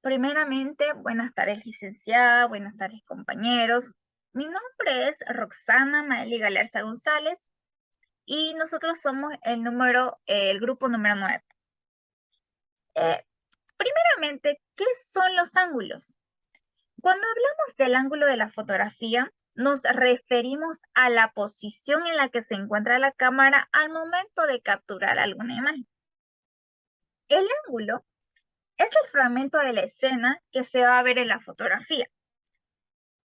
Primeramente, buenas tardes, licenciada, buenas tardes, compañeros. Mi nombre es Roxana Maeli Galarza González y nosotros somos el grupo número 9. Eh, Primeramente, ¿qué son los ángulos? Cuando hablamos del ángulo de la fotografía, nos referimos a la posición en la que se encuentra la cámara al momento de capturar alguna imagen. El ángulo es el fragmento de la escena que se va a ver en la fotografía.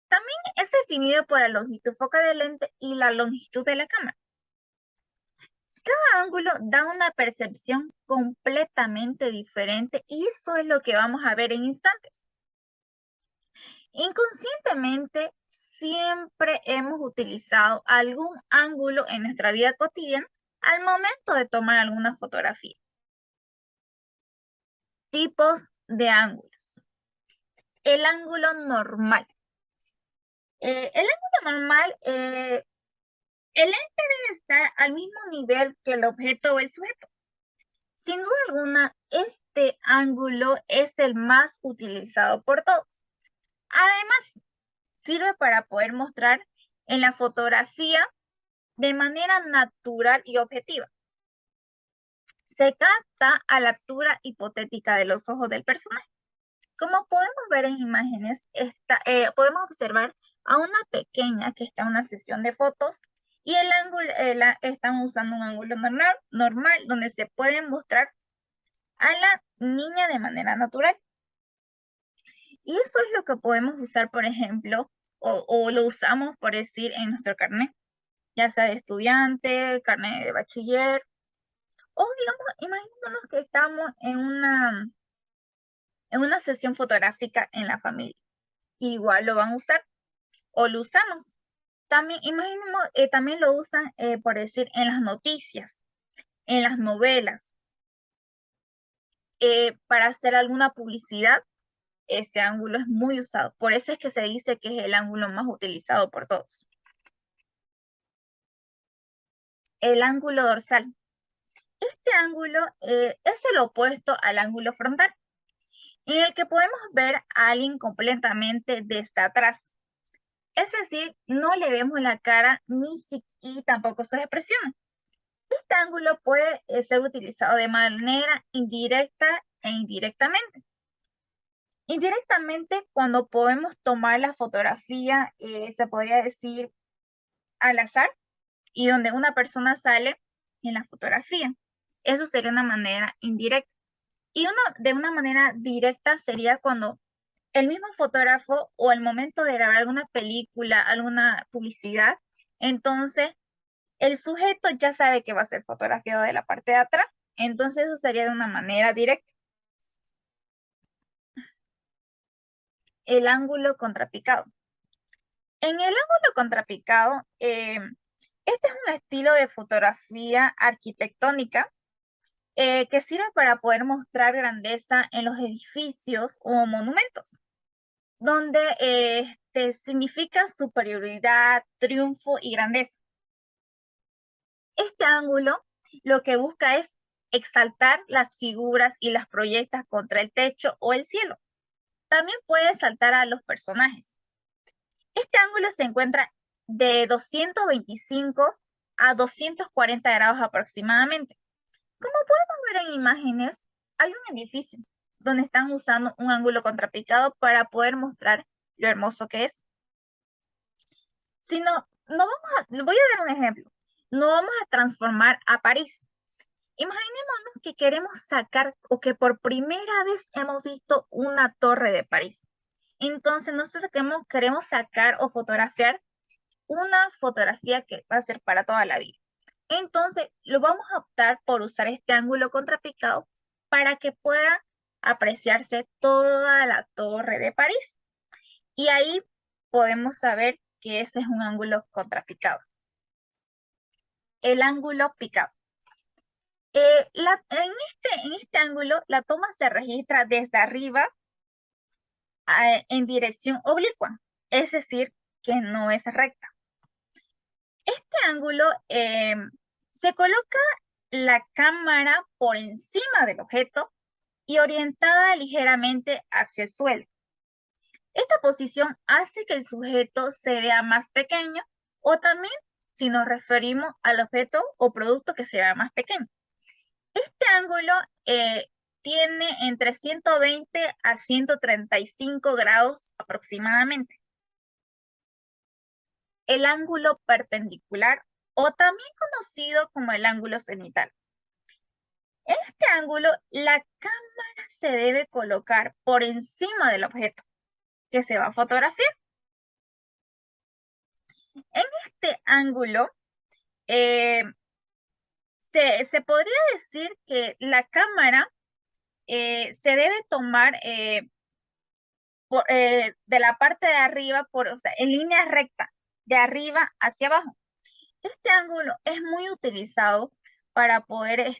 También es definido por la longitud focal del lente y la longitud de la cámara. Cada ángulo da una percepción completamente diferente y eso es lo que vamos a ver en instantes. Inconscientemente, siempre hemos utilizado algún ángulo en nuestra vida cotidiana al momento de tomar alguna fotografía. Tipos de ángulos. El ángulo normal. El ángulo normal el lente debe estar al mismo nivel que el objeto o el sujeto. Sin duda alguna, este ángulo es el más utilizado por todos. Además, sirve para poder mostrar en la fotografía de manera natural y objetiva. Se capta a la altura hipotética de los ojos del personaje. Como podemos ver en imágenes, podemos observar a una pequeña que está en una sesión de fotos y el ángulo, están usando un ángulo normal donde se puede mostrar a la niña de manera natural. Y eso es lo que podemos usar, por ejemplo, o lo usamos, por decir, en nuestro carnet, ya sea de estudiante, carnet de bachiller, o digamos, imaginémonos que estamos en una sesión fotográfica en la familia. Igual lo van a usar o lo usamos. También, imaginemos, también lo usan, por decir, en las noticias, en las novelas, para hacer alguna publicidad. Ese ángulo es muy usado. Por eso es que se dice que es el ángulo más utilizado por todos. El ángulo dorsal. Este ángulo es el opuesto al ángulo frontal, en el que podemos ver a alguien completamente desde atrás. Es decir, no le vemos la cara y tampoco sus expresiones. Este ángulo puede ser utilizado de manera indirecta e indirectamente. Indirectamente, cuando podemos tomar la fotografía, se podría decir al azar, y donde una persona sale en la fotografía. Eso sería una manera indirecta. Y de una manera directa sería cuando el mismo fotógrafo o al momento de grabar alguna película, alguna publicidad, entonces el sujeto ya sabe que va a ser fotografiado de la parte de atrás, entonces eso sería de una manera directa. El ángulo contrapicado. En el ángulo contrapicado, este es un estilo de fotografía arquitectónica que sirve para poder mostrar grandeza en los edificios o monumentos, donde significa superioridad, triunfo y grandeza. Este ángulo lo que busca es exaltar las figuras y las proyecta contra el techo o el cielo. También puede exaltar a los personajes. Este ángulo se encuentra de 225 a 240 grados aproximadamente. Como podemos ver en imágenes, hay un edificio donde están usando un ángulo contrapicado para poder mostrar lo hermoso que es. Si no, voy a dar un ejemplo. No vamos a transformar a París. Imaginémonos que queremos sacar o que por primera vez hemos visto una torre de París. Entonces nosotros queremos sacar o fotografiar una fotografía que va a ser para toda la vida. Entonces, lo vamos a optar por usar este ángulo contrapicado para que pueda apreciarse toda la torre de París. Y ahí podemos saber que ese es un ángulo contrapicado. El ángulo picado. En este ángulo, la toma se registra desde arriba en dirección oblicua, es decir, que no es recta. Este ángulo se coloca la cámara por encima del objeto y orientada ligeramente hacia el suelo. Esta posición hace que el sujeto se vea más pequeño o también si nos referimos al objeto o producto que se vea más pequeño. Este ángulo tiene entre 120 a 135 grados aproximadamente. El ángulo perpendicular o también conocido como el ángulo cenital. En este ángulo, la cámara se debe colocar por encima del objeto que se va a fotografiar. En este ángulo, se podría decir que la cámara se debe tomar de la parte de arriba, o sea, en línea recta, de arriba hacia abajo. Este ángulo es muy utilizado para poder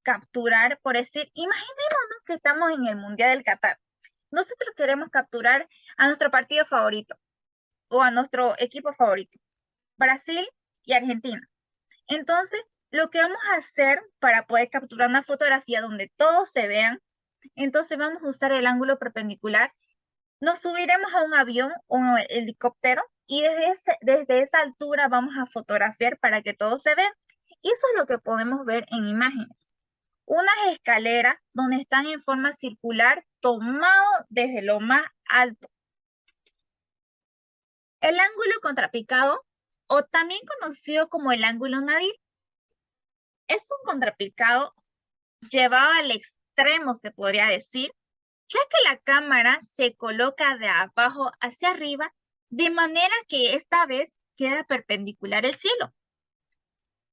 capturar, por decir, imaginémonos que estamos en el Mundial del Qatar. Nosotros queremos capturar a nuestro partido favorito o a nuestro equipo favorito, Brasil y Argentina. Entonces, lo que vamos a hacer para poder capturar una fotografía donde todos se vean, entonces vamos a usar el ángulo perpendicular. Nos subiremos a un avión o un helicóptero y desde esa altura vamos a fotografiar para que todo se vea. Y eso es lo que podemos ver en imágenes. Unas escaleras donde están en forma circular tomado desde lo más alto. El ángulo contrapicado, o también conocido como el ángulo nadir, es un contrapicado llevado al extremo, se podría decir, ya que la cámara se coloca de abajo hacia arriba, de manera que esta vez queda perpendicular al cielo.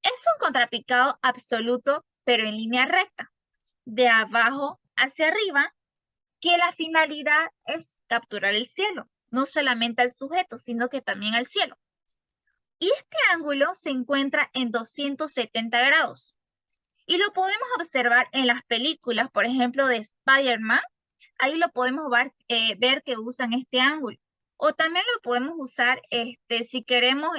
Es un contrapicado absoluto, pero en línea recta, de abajo hacia arriba, que la finalidad es capturar el cielo, no solamente al sujeto, sino que también al cielo. Y este ángulo se encuentra en 270 grados. Y lo podemos observar en las películas, por ejemplo, de Spider-Man. Ahí lo podemos ver que usan este ángulo. O también lo podemos usar si queremos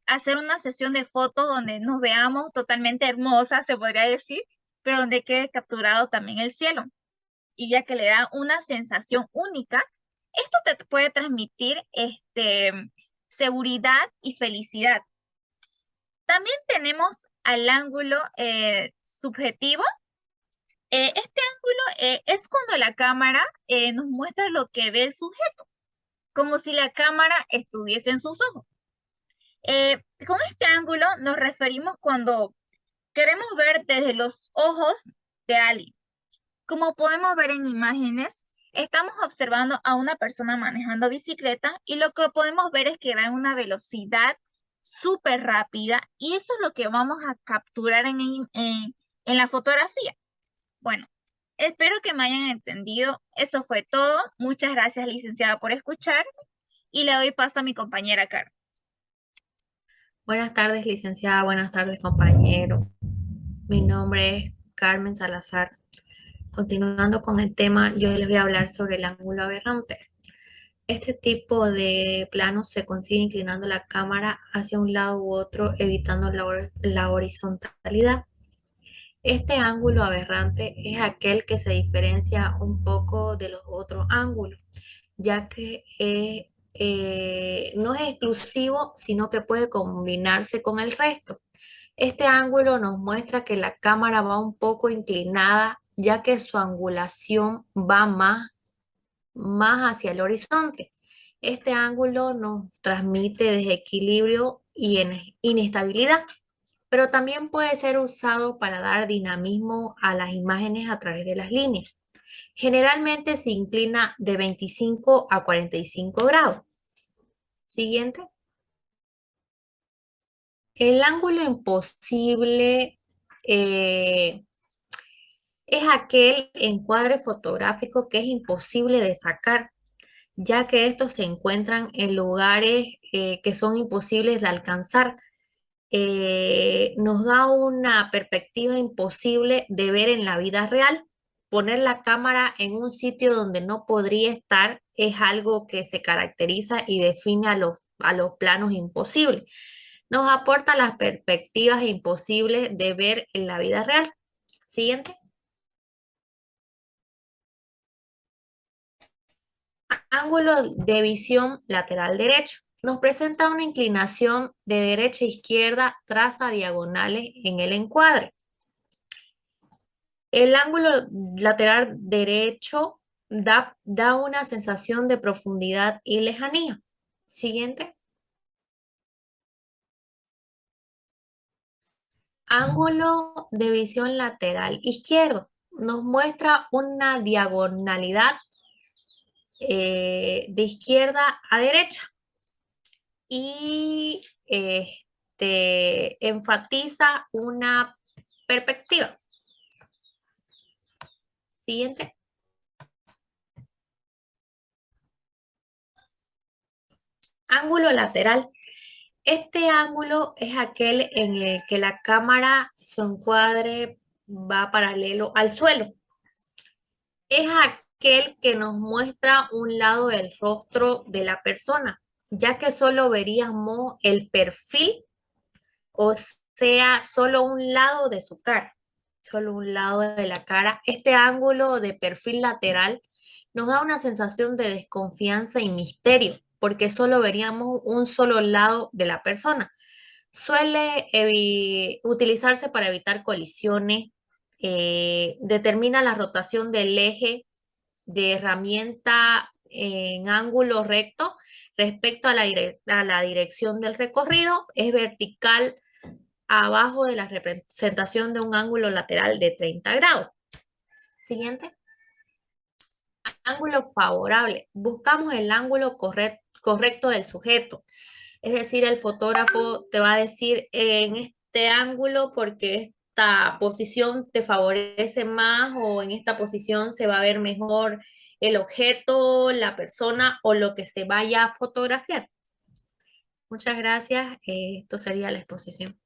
hacer una sesión de fotos donde nos veamos totalmente hermosas, se podría decir, pero donde quede capturado también el cielo. Y ya que le da una sensación única, esto te puede transmitir seguridad y felicidad. También tenemos al ángulo subjetivo. Este ángulo es cuando la cámara nos muestra lo que ve el sujeto, como si la cámara estuviese en sus ojos. Con este ángulo nos referimos cuando queremos ver desde los ojos de alguien. Como podemos ver en imágenes, estamos observando a una persona manejando bicicleta y lo que podemos ver es que va en una velocidad súper rápida y eso es lo que vamos a capturar en la fotografía. Bueno, espero que me hayan entendido. Eso fue todo. Muchas gracias, licenciada, por escuchar y le doy paso a mi compañera Carmen. Buenas tardes, licenciada. Buenas tardes, compañero. Mi nombre es Carmen Salazar. Continuando con el tema, yo les voy a hablar sobre el ángulo aberrante. Este tipo de planos se consigue inclinando la cámara hacia un lado u otro, evitando la horizontalidad. Este ángulo aberrante es aquel que se diferencia un poco de los otros ángulos, ya que no es exclusivo, sino que puede combinarse con el resto. Este ángulo nos muestra que la cámara va un poco inclinada, ya que su angulación va más hacia el horizonte. Este ángulo nos transmite desequilibrio y inestabilidad, pero también puede ser usado para dar dinamismo a las imágenes a través de las líneas. Generalmente se inclina de 25 a 45 grados. Siguiente. El ángulo imposible es aquel encuadre fotográfico que es imposible de sacar, ya que estos se encuentran en lugares que son imposibles de alcanzar. Nos da una perspectiva imposible de ver en la vida real. Poner la cámara en un sitio donde no podría estar es algo que se caracteriza y define a los planos imposibles. Nos aporta las perspectivas imposibles de ver en la vida real. Siguiente. Ángulo de visión lateral derecho. Nos presenta una inclinación de derecha a izquierda, traza diagonales en el encuadre. El ángulo lateral derecho da una sensación de profundidad y lejanía. Siguiente. Ángulo de visión lateral izquierdo. Nos muestra una diagonalidad de izquierda a derecha y enfatiza una perspectiva. Siguiente. Ángulo lateral. Este ángulo es aquel en el que la cámara, su encuadre va paralelo al suelo. Es aquel que nos muestra un lado del rostro de la persona, ya que solo veríamos el perfil, o sea, solo un lado de su cara, solo un lado de la cara. Este ángulo de perfil lateral nos da una sensación de desconfianza y misterio, porque solo veríamos un solo lado de la persona. Suele utilizarse para evitar colisiones, determina la rotación del eje de herramienta en ángulo recto respecto a a la dirección del recorrido, es vertical abajo de la representación de un ángulo lateral de 30 grados. Siguiente. Ángulo favorable. Buscamos el ángulo correcto del sujeto. Es decir, el fotógrafo te va a decir en este ángulo porque esta posición te favorece más o en esta posición se va a ver mejor el objeto, la persona o lo que se vaya a fotografiar. Muchas gracias. Esto sería la exposición.